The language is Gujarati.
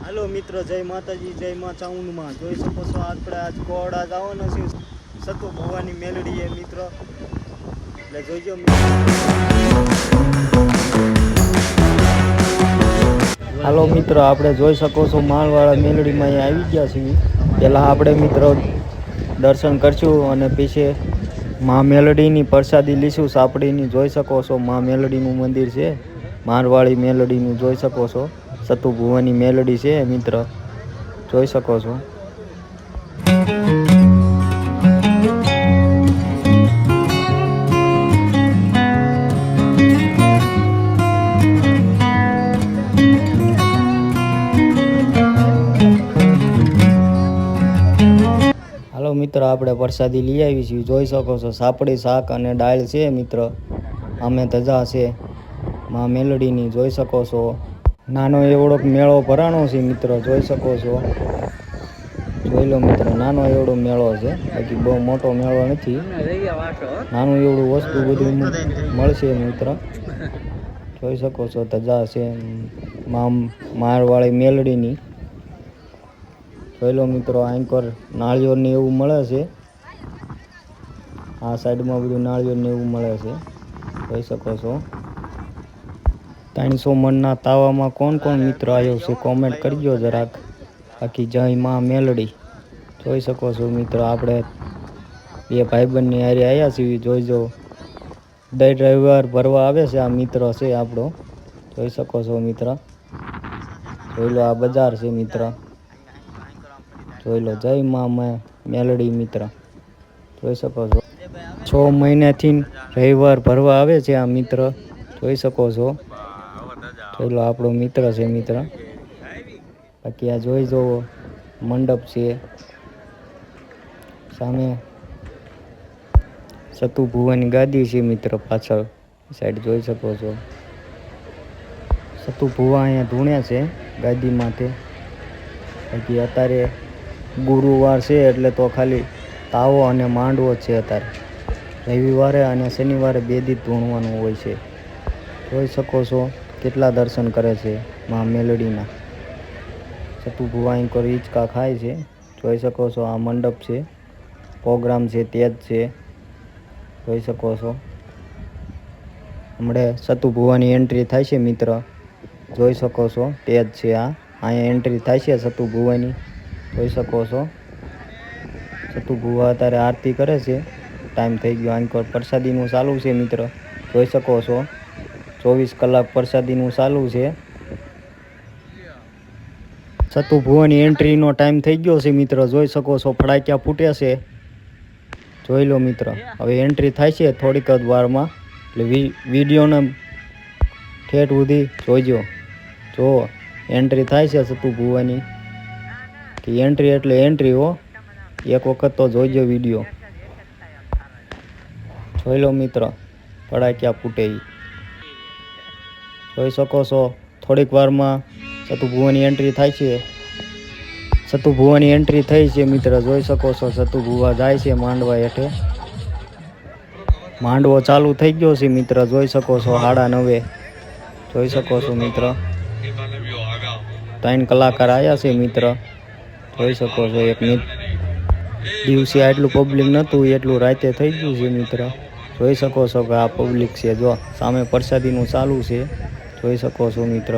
હાલો મિત્રો, જય માતાજી, જય માં ચાઉંડમાં. જોઈ શકો છો આપણે આજ કોડા જવાના છે સતુ ભવાની મેલડી એ મિત્રો, એટલે જોઈજો. હાલો મિત્રો, આપણે જોઈ શકો છો માલવાળા મેલડીમાં અહીંયા આવી ગયા છીએ. પહેલાં આપણે મિત્રો દર્શન કરશું અને પછી માં મેલડીની પ્રસાદી લઈશું સાપડીની. જોઈ શકો છો માં મેલડીનું મંદિર છે, મારવાળી મેલડીનું જોઈ શકો છો. સતુ ભુવાની મેલડી છે મિત્ર, જોઈ શકો છો. હાલો મિત્ર, આપણે પ્રસાદી લઈ આવી છીએ. જોઈ શકો છો સાપડી, શાક અને દાળ છે મિત્ર. અમે ધજા છે માં મેલડીની, જોઈ શકો છો. નાનો એવડો મેળો ભરાણો છે મિત્ર, જોઈ શકો છો. જોઈ લો મિત્ર, નાનો એવડો મેળો છે, બાકી બહુ મોટો મેળો નથી. નાનું એવડું વસ્તુ બધું મળશે મિત્ર, જોઈ શકો છો. ધજા છે મારવાળી મેલડીની, જોઈ લો મિત્રો. આંકર નાળિયેર ને એવું મળે છે, આ સાઈડમાં બધું નાળિયેર ને એવું મળે છે, જોઈ શકો છો. 300 મણના તાવામાં કોણ કોણ મિત્ર આવ્યો છે કોમેન્ટ કરજો જરાક. બાકી જય માં મેલડી, જોઈ શકો છો મિત્ર. આપણે બે ભાઈબંધની હારે આવ્યા છીએ, જોઈજો. દર રવિવાર ભરવા આવે છે આ મિત્ર છે આપણો, જોઈ શકો છો મિત્ર. જોઈ લો, આ બજાર છે મિત્ર, જોઈ લો. જય માં મેલડી મિત્ર, જોઈ શકો છો. 6 મહિનાથી રવિવાર ભરવા આવે છે આ મિત્ર, જોઈ શકો છો. જોઈ લો, આપણો મિત્ર છે મિત્ર. બાકી આ જોઈ જુઓ, મંડપ છે સામે. સતુ ભુવાની ગાદી છે મિત્ર, પાછળ સાઈડ જોઈ શકો છો. સતુ ભુવા અહીંયા ધૂણ્યા છે ગાદી માથે. બાકી અત્યારે ગુરુવાર છે એટલે તો ખાલી તાવો અને માંડવો જ છે અત્યારે. રવિવારે અને શનિવારે 2 દી ધૂણવાનું હોય છે. જોઈ શકો છો કેટલા દર્શન કરે છે માં મેલડીના. સતુ ભુવા અહીં કોઈ હિંચકા ખાય છે, જોઈ શકો છો. આ મંડપ છે, પ્રોગ્રામ છે તે જ છે, જોઈ શકો છો. હમણાં સતુ ભુવાની એન્ટ્રી થાય છે મિત્ર, જોઈ શકો છો. તે જ છે આ, અહીંયા એન્ટ્રી થાય છે સતુ ભુવાની, જોઈ શકો છો. સતુ ભુવા અત્યારે આરતી કરે છે, ટાઈમ થઈ ગયો. આંકોર પ્રસાદીનું ચાલુ છે મિત્ર, જોઈ શકો છો. 24 કલાક પ્રસાદીનું ચાલુ છે. સતુ ભુવાની એન્ટ્રીનો ટાઈમ થઈ ગયો છે મિત્ર, જોઈ શકો છો. ફટાક્યા ફૂટે છે, જોઈ લો મિત્ર. હવે એન્ટ્રી થાય છે થોડીક જ વારમાં, એટલે વિડીયોને ઠેઠ સુધી જોઈજો. જો એન્ટ્રી થાય છે સતુ ભુવાની, કે એન્ટ્રી એટલે એન્ટ્રી હો, એક વખત તો જોઈજો વિડીયો. જોઈ લો મિત્ર, ફટાક્યા ફૂટે, જોઈ શકો છો. થોડીક વારમાં સતુ ભુવાની એન્ટ્રી થાય છે. સતુ ભુવાની એન્ટ્રી થઈ છે મિત્ર, જોઈ શકો છો. સતુ ભુવા જાય છે માંડવા હેઠે. માંડવો ચાલુ થઈ ગયો છે મિત્ર, જોઈ શકો છો. 9:30 જોઈ શકો છો મિત્ર. 3 કલાકાર આવ્યા છે મિત્ર, જોઈ શકો છો. એક દિવસે આટલું પબ્લિક નહોતું, એટલું રાતે થઈ ગયું છે મિત્ર, જોઈ શકો છો કે આ પબ્લિક છે. જો સામે પ્રસાદીનું ચાલુ છે, જોઈ શકો છો મિત્ર.